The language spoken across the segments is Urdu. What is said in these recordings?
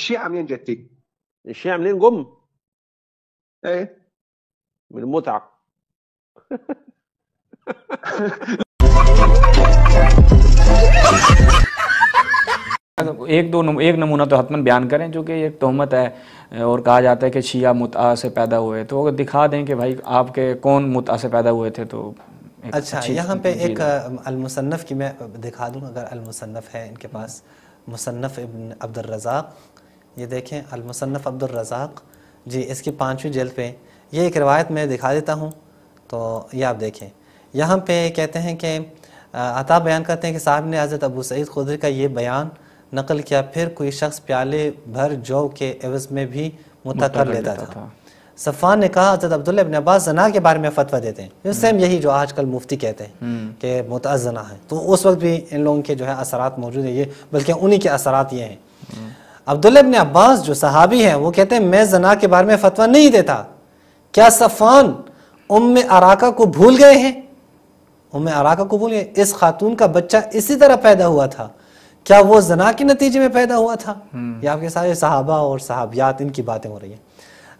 الشيعة عاملين جتي. الشيعة عاملين جم ايه من المتعة. ایک نمونہ تو حتماً بیان کریں جو کہ ایک تہمت ہے اور کہا جاتا ہے کہ شیعہ متعہ سے پیدا ہوئے، تو اگر دکھا دیں کہ بھائی آپ کے کون متعہ سے پیدا ہوئے تھے تو اچھا یہاں پہ ایک المصنف کی میں دکھا دوں، اگر المصنف ہے ان کے پاس، مصنف ابن عبد الرزاق، یہ دیکھیں المصنف عبد الرزاق جی، اس کی 5ویں جلد پہ یہ ایک روایت میں دکھا دیتا ہوں، تو یہ آپ دیکھیں یہاں پہ کہتے ہیں کہ عطا بیان کرتے ہیں کہ صاحب نے حضرت ابو سعید خدری کا یہ بیان نقل کیا، پھر کوئی شخص پیالے بھر جو کے عوض میں بھی متع کر لیتا تھا۔ صفوان نے کہا حضرت عبداللہ ابن عباس زنا کے بارے میں فتویٰ دیتے ہیں، سیم یہی جو آج کل مفتی کہتے ہیں کہ متع زنا ہے، تو اس وقت بھی ان لوگوں کے جو ہے اثرات موجود ہیں، یہ بلکہ انہی کے اثرات یہ ہیں۔ عبداللہ ابن عباس جو صحابی ہیں وہ کہتے ہیں میں زنا کے بارے میں فتویٰ نہیں دیتا، کیا صفوان ام عراقہ کو بھول گئے ہیں؟ ام عراقہ کو بھول گئے؟ اس خاتون کا بچہ اسی طرح پیدا ہوا تھا، کیا وہ زنا کے نتیجے میں پیدا ہوا تھا؟ یہ آپ کے سارے صحابہ اور صحابیات ان کی باتیں ہو رہی ہیں۔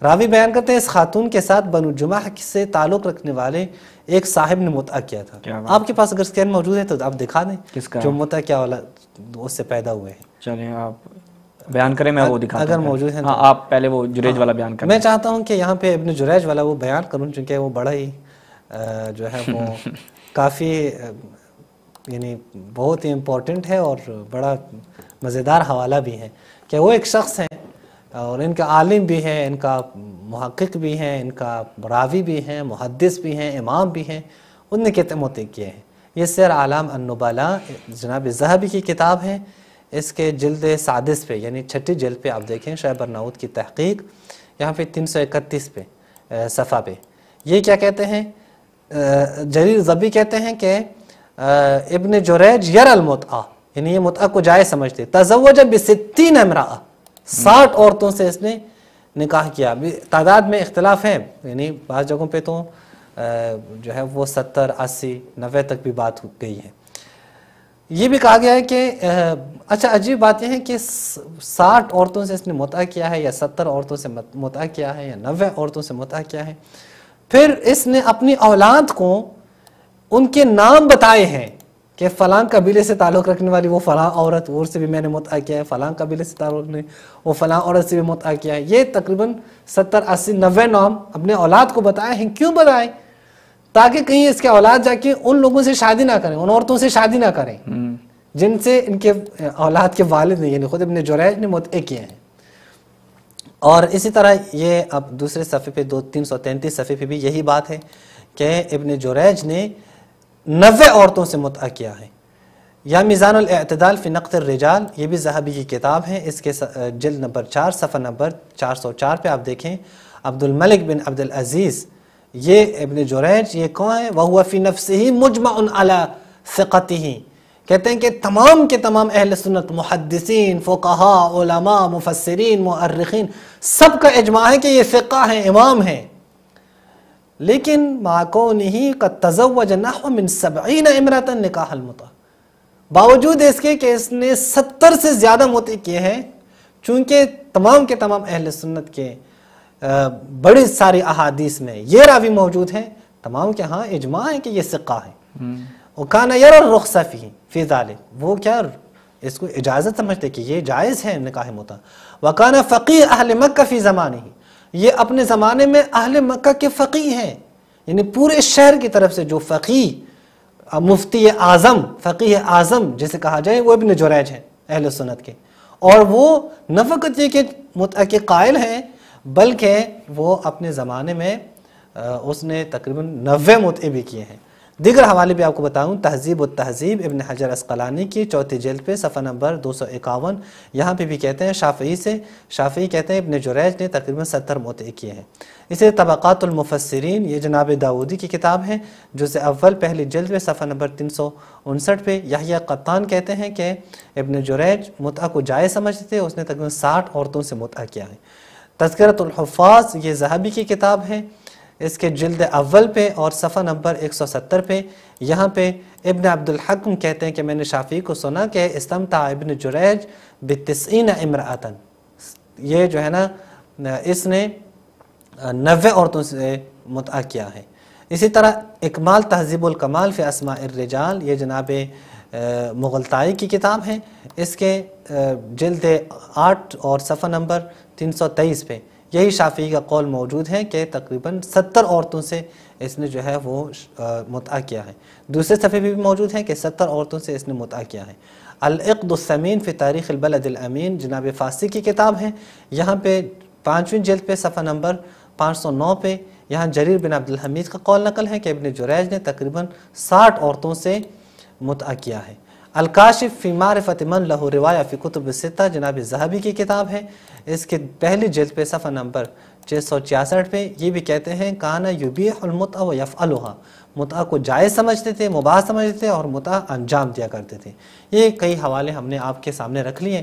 راوی بیان کرتے ہیں اس خاتون کے ساتھ بنو جمح سے تعلق رکھنے والے ایک صاحب نے متع کیا تھا۔ آپ کے پاس اگر سکین موجود ہے تو آپ دکھا دیں جو متع کیا اس سے پیدا ہوئے ہیں۔ چلیں آپ بیان کریں، میں وہ دکھاتا ہوں اگر موجود ہیں ہاں، آپ پہلے وہ جریج والا بیان کریں۔ میں چاہتا ہوں کہ یہاں پہ ابن جریج والا وہ بیان کروں، چونکہ وہ بڑا ہی جو ہے وہ کافی یعنی بہت ہی امپورٹنٹ ہے اور بڑا مزیدار حوالہ بھی ہے کہ وہ ایک شخص ہیں اور ان کا عالم بھی ہے، ان کا محقق بھی ہیں، ان کا راوی بھی ہیں، محدث بھی ہیں، امام بھی ہیں، ان نے کتنے متع کیے ہیں۔ یہ سیر اعلام النبلاء جناب ذہبی کی کتاب ہے، اس کے جلد 6 پہ یعنی 6 جلد پہ آپ دیکھیں شعیب برناؤت کی تحقیق، یہاں پہ 331 پہ صفحہ پہ یہ کیا کہتے ہیں، جریر ضبی کہتے ہیں کہ ابن جریج یر المتعہ، یعنی یہ متعہ کو جائز سمجھتے، تزوج ب60 امرأہ، 60 عورتوں سے اس نے نکاح کیا۔ تعداد میں اختلاف ہے، یعنی بعض جگہوں پہ تو جو ہے وہ 70 80 90 تک بھی بات گئی ہے۔ یہ بھی کہا گیا ہے کہ اچھا عجیب بات یہ ہے کہ 60 عورتوں سے اس نے متعہ کیا ہے یا 70 عورتوں سے متعہ کیا ہے یا 90 عورتوں سے متعہ کیا ہے، پھر اس نے اپنی اولاد کو ان کے نام بتائے ہیں کہ فلاں قبیلے سے تعلق رکھنے والی وہ فلاں عورت، وہ سے بھی میں نے متعہ کیا ہے، فلاں قبیلے سے تعلق رکھنے وہ فلاں عورت سے بھی متعہ کیا ہے۔ یہ تقریباً 70 80 90 نام اپنے اولاد کو بتائے ہیں۔ کیوں بتائے؟ تاکہ کہیں اس کے اولاد جا کے ان لوگوں سے شادی نہ کریں، ان عورتوں سے شادی نہ کریں جن سے ان کے اولاد کے والد نے یعنی خود ابن جریج نے متعہ کیے ہیں۔ اور اسی طرح یہ اب دوسرے صفحے پہ 333 صفحے پہ بھی یہی بات ہے کہ ابن جریج نے 90 عورتوں سے متعہ کیا ہے۔ یا میزان الاعتدال فی نقد الرجال، یہ بھی ذہبی کی کتاب ہے، اس کے جلد نمبر 4 صفحہ نمبر 404 پہ آپ دیکھیں عبد الملک بن عبد العزیز، یہ ابن جریج یہ کون ہے؟ وَهُوَ فِي نَفْسِهِ مُجْمَعٌ عَلَى ثِقَتِهِ، کہتے ہیں کہ تمام کے تمام اہل سنت، محدثین، فقہاء، علماء، مفسرین، مؤرخین، سب کا اجماع ہے کہ یہ ثقہ ہیں، امام ہیں، لیکن مع کونہ قد تزوج نحو من 70 امرأة نکاح المتعہ، باوجود اس کے کہ اس نے 70 سے زیادہ متعہ کیے ہیں، چونکہ تمام کے تمام اہل سنت کے بڑی ساری احادیث میں یہ راوی موجود ہیں، تمام کے ہاں اجماع ہے کہ یہ ثقہ ہے۔ وَكَانَ يَرَى الرُّخْصَ فِي ذَلِكَ، وہ کیا اس کو اجازت سمجھتے کہ یہ جائز ہے نکاح متعہ۔ وَكَانَ فَقِيهُ أَهْلِ مَكَّةَ فِي زَمَانِهِ، یہ اپنے زمانے میں اہل مکہ کے فقیہ ہیں، یعنی پورے شہر کی طرف سے جو فقیہ مفتی اعظم، فقیہ اعظم جسے کہا جائے، وہ ابن جریج ہیں اہل سنت کے، اور وہ نہ فقط یہ کہ متعہ کے قائل ہیں بلکہ وہ اپنے زمانے میں اس نے تقریباً 90 متعے بھی کیے ہیں۔ دیگر حوالے بھی آپ کو بتاؤں، تہذیب التہذیب ابن حجر عسقلانی کی 4 جلد پہ صفحہ نمبر 251، یہاں پہ بھی کہتے ہیں شافعی کہتے ہیں ابن جریج نے تقریباً 70 متعے کیے ہیں۔ اسے طبقات المفسرین، یہ جناب داودی کی کتاب ہے، جزء اول پہلی جلد پہ صفحہ نمبر 359 پہ یحییٰ قطان کہتے ہیں کہ ابن جریج متعہ کو جائز سمجھتے تھے، اس نے تقریباً 60 عورتوں سے متعہ کیا ہے۔ تذکرۃ الحفاظ، یہ ذہبی کی کتاب ہے، اس کے جلد اول پہ اور صفحہ نمبر 170 پہ یہاں پہ ابن عبد الحکم کہتے ہیں کہ میں نے شافعی کو سنا کہ استمتع ابن جریج ب90 امرأۃ، یہ جو ہے نا اس نے 90 عورتوں سے متعہ کیا ہے۔ اسی طرح اکمال تہذیب الکمال فی اسماء الرجال، یہ جناب مغلطائی کی کتاب ہے، اس کے جلد 8 اور صفحہ نمبر 323 پہ یہی شافعی کا قول موجود ہے کہ تقریباً 70 عورتوں سے اس نے جو ہے وہ متعہ کیا ہے۔ دوسرے صفحے بھی موجود ہے کہ 70 عورتوں سے اس نے متعہ کیا ہے۔ العقد الثمین فی تاریخ البلد الامین جناب فاسی کی کتاب ہے، یہاں پہ 5ویں جلد پہ صفحہ نمبر 509 پہ یہاں جریر بن عبد الحمید کا قول نقل ہے کہ ابن جریج نے تقریباً 60 عورتوں سے متعہ کیا ہے۔ الکاشف فی معرفت من لہ روایہ فی کتب الستہ جناب ذہبی کی کتاب ہے، اس کے پہلی جلد پہ صفحہ نمبر 666 پہ یہ بھی کہتے ہیں کانا یبیح المتعہ و یفعلھا، متعہ کو جائز سمجھتے تھے، مباح سمجھتے تھے اور متعہ انجام دیا کرتے تھے۔ یہ کئی حوالے ہم نے آپ کے سامنے رکھ لیے۔